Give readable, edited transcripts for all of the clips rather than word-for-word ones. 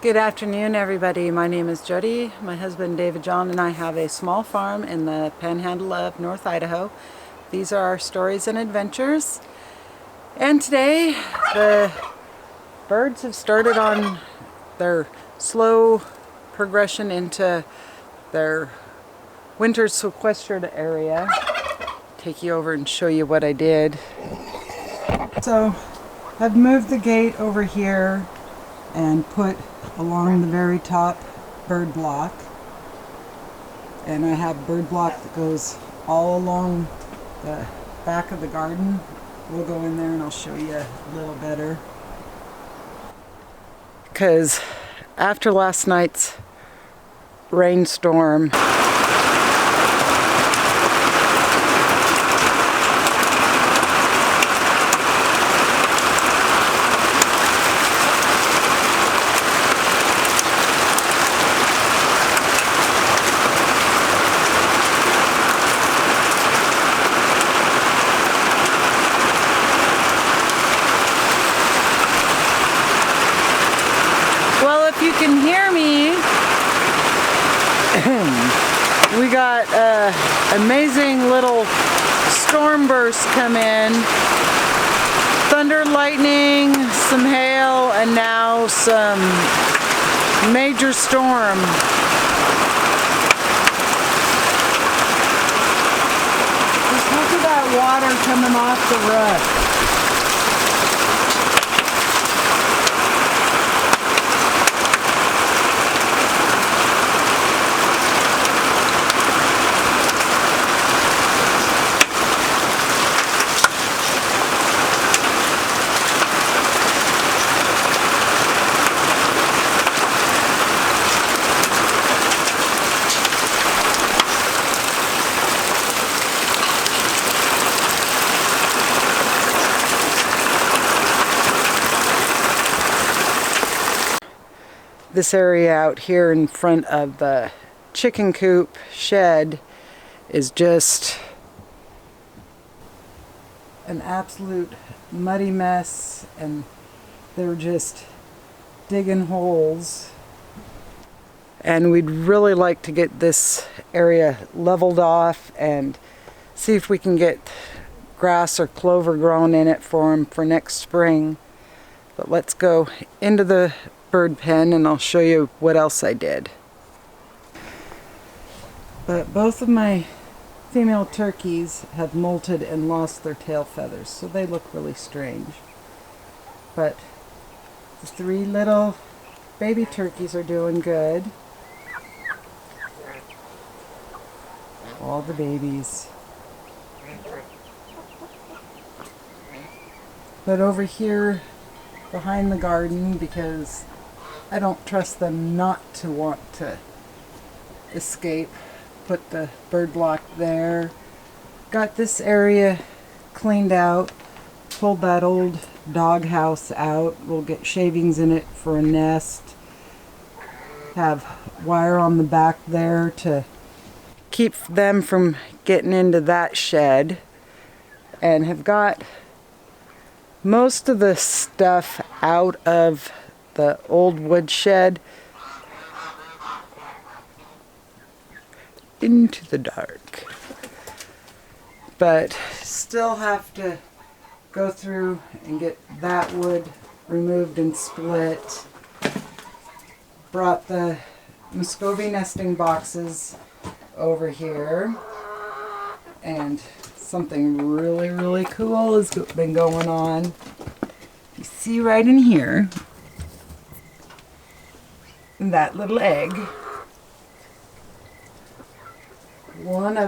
Good afternoon, everybody. My name is Jody. My husband David John and I have a small farm in the panhandle of North Idaho. These are our stories and adventures. And today the birds have started on their slow progression into their winter sequestered area. Take you over and show you what I did. So I've moved the gate over here and put along the very top bird block, and I have bird block that goes all along the back of the garden. We'll go in there and I'll show you a little better, because after last night's rainstorm, you can hear me. We got amazing little storm bursts come in. Thunder, lightning, some hail, and now some major storm. Just look at that water coming off the roof. This area out here in front of the chicken coop shed is just an absolute muddy mess, and they're just digging holes. And we'd really like to get this area leveled off and see if we can get grass or clover grown in it for them for next spring. But let's go into the bird pen and I'll show you what else I did. But both of my female turkeys have molted and lost their tail feathers, so they look really strange. But the three little baby turkeys are doing good. All the babies. But over here behind the garden, because I don't trust them not to want to escape, put the bird block there. Got this area cleaned out, pulled that old dog house out. We'll get shavings in it for a nest. Have wire on the back there to keep them from getting into that shed. And have got most of the stuff out of the old wood shed into the dark, but still have to go through and get that wood removed and split. Brought the Muscovy nesting boxes over here, and something really cool has been going on. You see right in here that little egg. One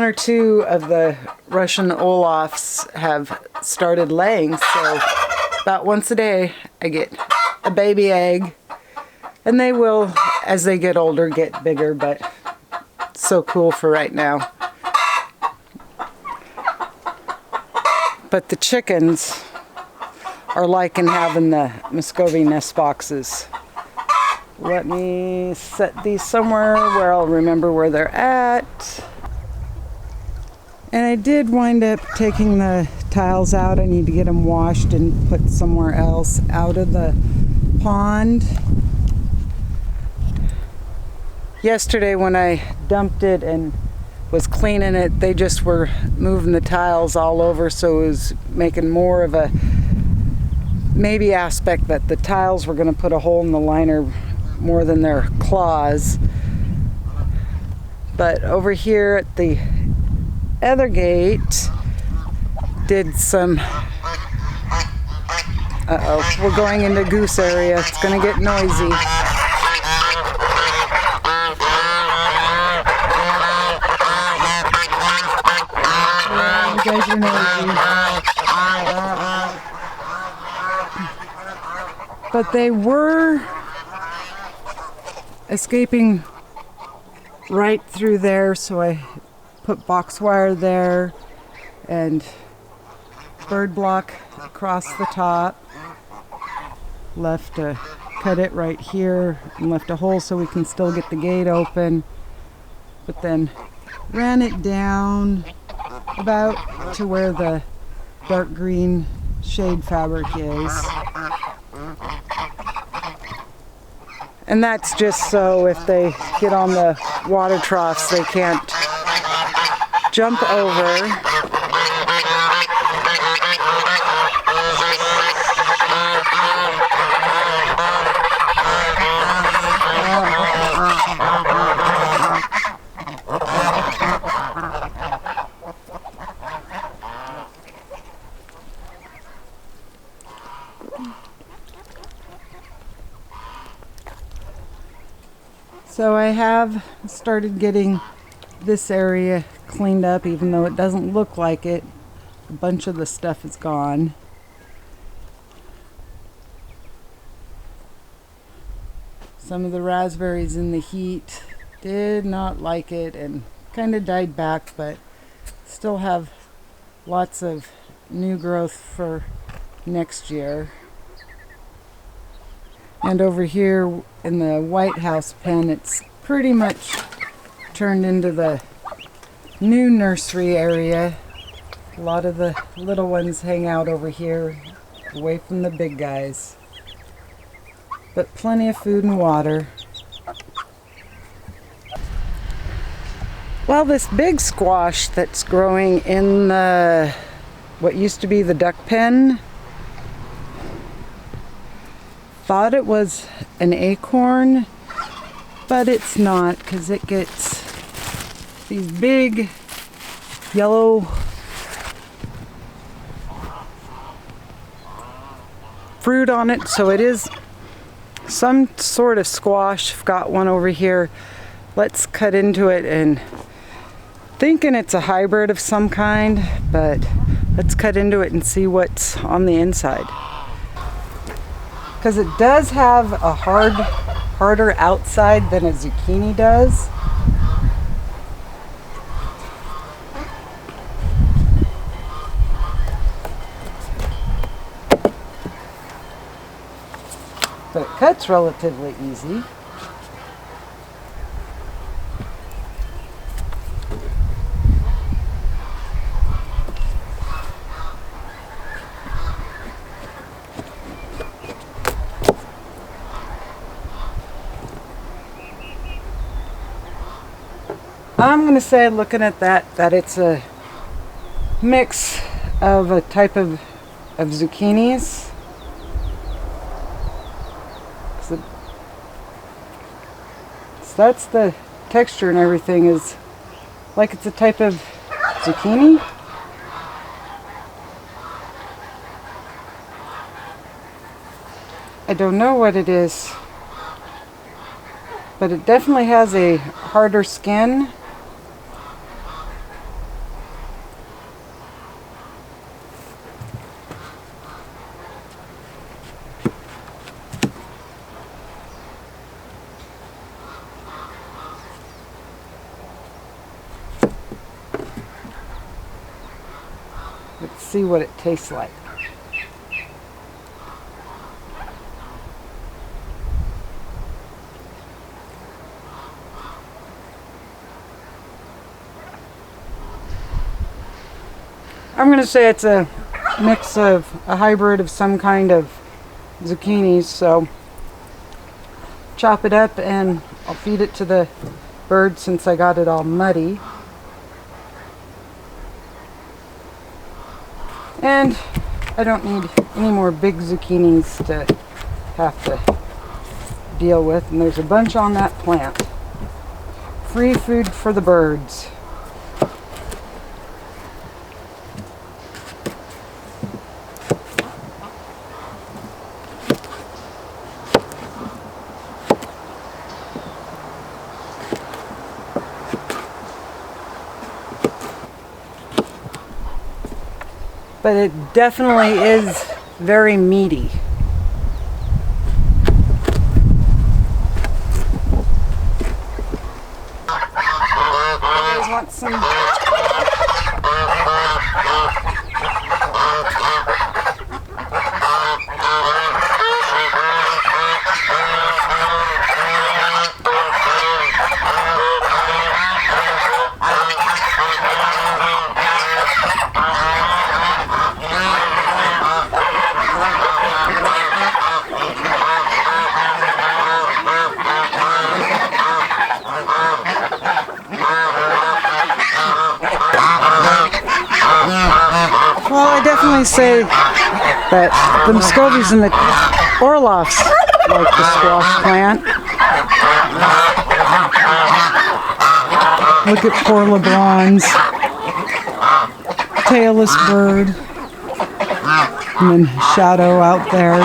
or two of the Russian Olafs have started laying, so about once a day I get a baby egg, and they will, as they get older, get bigger, but so cool for right now. But the chickens are liking having the Muscovy nest boxes. Let me set these somewhere where I'll remember where they're at. And I did wind up taking the tiles out. I need to get them washed and put somewhere else out of the pond. Yesterday when I dumped it and was cleaning it, they just were moving the tiles all over, so it was making more of a maybe aspect that the tiles were going to put a hole in the liner more than their claws. But over here at the other gate, did some, we're going into goose area. It's gonna get noisy. You guys are noisy. But they were escaping right through there, so I put box wire there and bird block across the top. Left cut it right here and left a hole so we can still get the gate open, but then ran it down about to where the dark green shade fabric is. And that's just so if they get on the water troughs, they can't jump over. So I have started getting this area cleaned up, even though it doesn't look like it. A bunch of the stuff is gone. Some of the raspberries in the heat did not like it and kind of died back, but still have lots of new growth for next year. And over here in the White House pen, it's pretty much turned into the new nursery area. A lot of the little ones hang out over here, away from the big guys. But plenty of food and water. Well, this big squash that's growing in the what used to be the duck pen, thought it was an acorn, but it's not, because it gets these big yellow fruit on it, so it is some sort of squash. I've got one over here. Let's cut into it, and thinking it's a hybrid of some kind, but let's cut into it and see what's on the inside. Because it does have a harder outside than a zucchini does. But it cuts relatively easy. I'm going to say, looking at that it's a mix of a type of zucchinis. So that's the texture and everything, is like it's a type of zucchini. I don't know what it is, but it definitely has a harder skin. Let's see what it tastes like. I'm going to say it's a mix of a hybrid of some kind of zucchinis, so chop it up and I'll feed it to the birds since I got it all muddy. And I don't need any more big zucchinis to have to deal with, and there's a bunch on that plant. Free food for the birds. But it definitely is very meaty. You guys want some? Well, I definitely say that the Muscovies and the Orloffs like the squash plant. Look at poor LeBron's tailless bird. And then Shadow out there.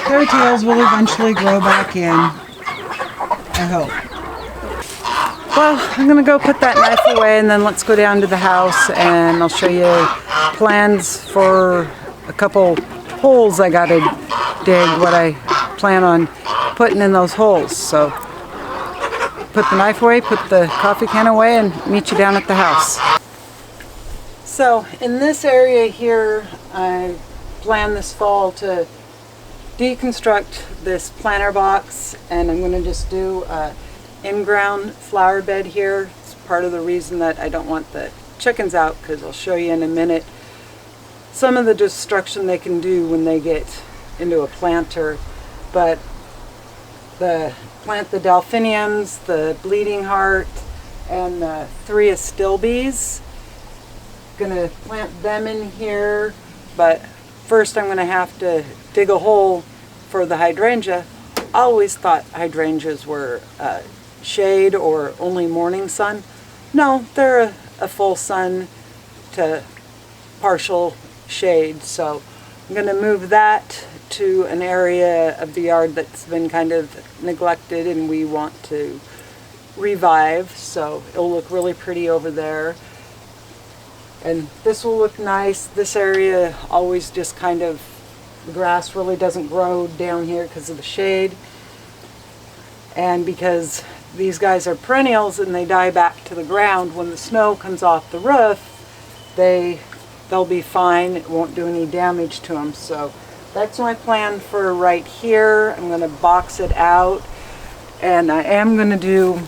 Their tails will eventually grow back in, I hope. Well, I'm going to go put that knife away and then let's go down to the house and I'll show you plans for a couple holes I got to dig, what I plan on putting in those holes. So put the knife away, put the coffee can away, and meet you down at the house. So in this area here, I plan this fall to deconstruct this planter box, and I'm going to just do a in-ground flower bed here. It's part of the reason that I don't want the chickens out, because I'll show you in a minute some of the destruction they can do when they get into a planter. But plant the delphiniums, the bleeding heart, and the 3 astilbes. Gonna plant them in here, but first I'm gonna have to dig a hole for the hydrangea. I always thought hydrangeas were shade or only morning sun. No, they're a full sun to partial shade. So I'm going to move that to an area of the yard that's been kind of neglected and we want to revive. So it'll look really pretty over there. And this will look nice. This area always just kind of, the grass really doesn't grow down here because of the shade. And because these guys are perennials and they die back to the ground, when the snow comes off the roof, they'll be fine. It won't do any damage to them. So that's my plan for right here. I'm going to box it out, and I am going to do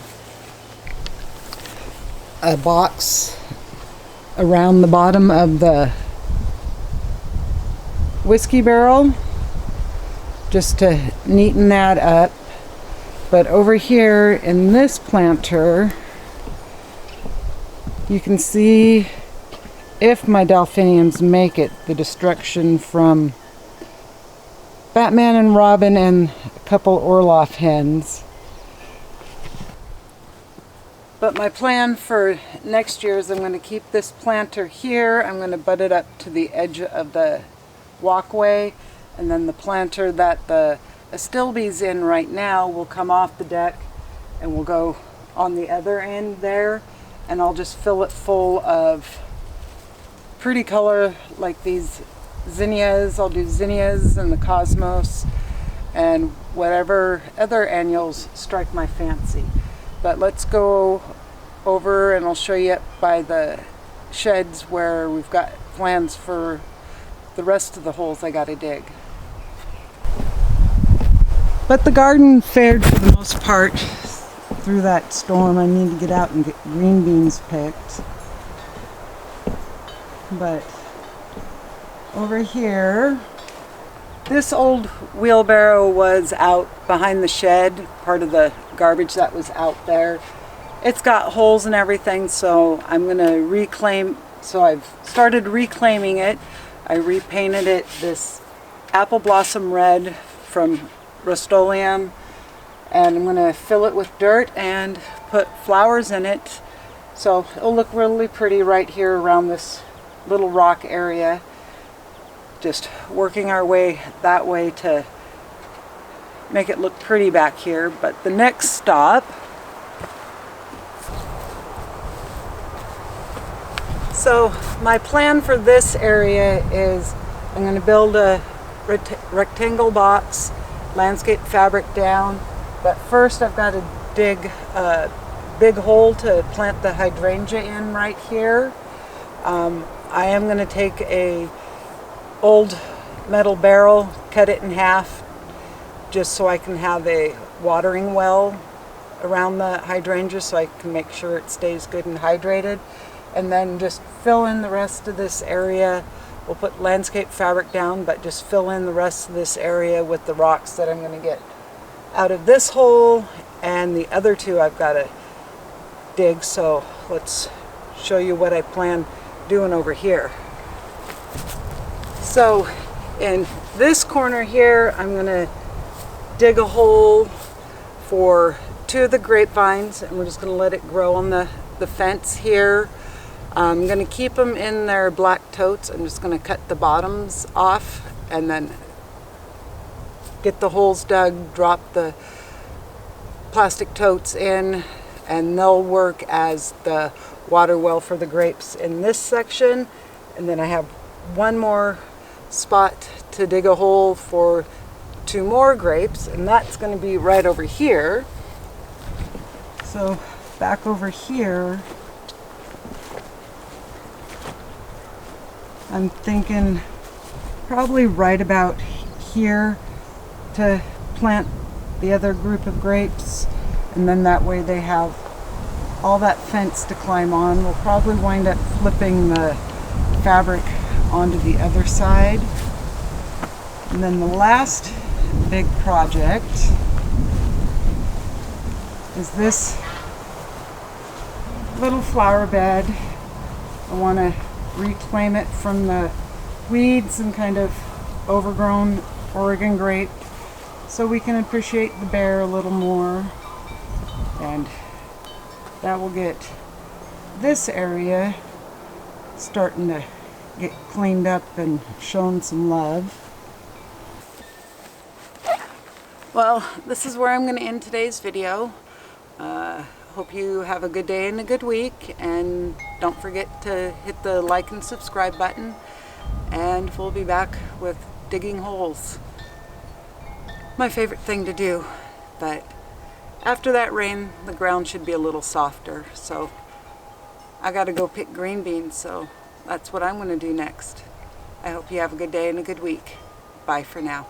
a box around the bottom of the whiskey barrel just to neaten that up. But over here in this planter, you can see, if my delphiniums make it, the destruction from Batman and Robin and a couple Orloff hens. But my plan for next year is I'm going to keep this planter here. I'm going to butt it up to the edge of the walkway, and then the planter that the astilbe's in right now will come off the deck and will go on the other end there, and I'll just fill it full of pretty color like these zinnias. I'll do zinnias and the cosmos and whatever other annuals strike my fancy. But let's go over and I'll show you up by the sheds where we've got plans for the rest of the holes I got to dig. But the garden fared for the most part through that storm. I need to get out and get green beans picked. But over here, this old wheelbarrow was out behind the shed, part of the garbage that was out there. It's got holes and everything, so I'm gonna reclaim, so I've started reclaiming it. I repainted it this apple blossom red from Rust-Oleum, and I'm gonna fill it with dirt and put flowers in it. So it'll look really pretty right here around this little rock area. Just working our way that way to make it look pretty back here. But the next stop, so my plan for this area is I'm going to build a rectangle box, landscape fabric down, but first I've got to dig a big hole to plant the hydrangea in right here. I am going to take a old metal barrel, cut it in half, just so I can have a watering well around the hydrangea so I can make sure it stays good and hydrated. And then just fill in the rest of this area. We'll put landscape fabric down, but just fill in the rest of this area with the rocks that I'm going to get out of this hole, and the other two I've got to dig. So let's show you what I plan doing over here. So in this corner here, I'm going to dig a hole for 2 of the grapevines, and we're just going to let it grow on the fence here. I'm going to keep them in their black totes. I'm just going to cut the bottoms off and then get the holes dug, drop the plastic totes in, and they'll work as the water well for the grapes in this section. And then I have one more spot to dig a hole for 2 more grapes, and that's going to be right over here. So back over here, I'm thinking probably right about here to plant the other group of grapes, and then that way they have all that fence to climb on. We'll probably wind up flipping the fabric onto the other side. And then the last big project is this little flower bed. I want to reclaim it from the weeds and kind of overgrown Oregon grape so we can appreciate the bear a little more, and that will get this area starting to get cleaned up and shown some love. Well, this is where I'm going to end today's video. Hope you have a good day and a good week, and don't forget to hit the like and subscribe button, and we'll be back with digging holes. My favorite thing to do, but after that rain the ground should be a little softer, so I gotta go pick green beans, so that's what I'm going to do next. I hope you have a good day and a good week. Bye for now.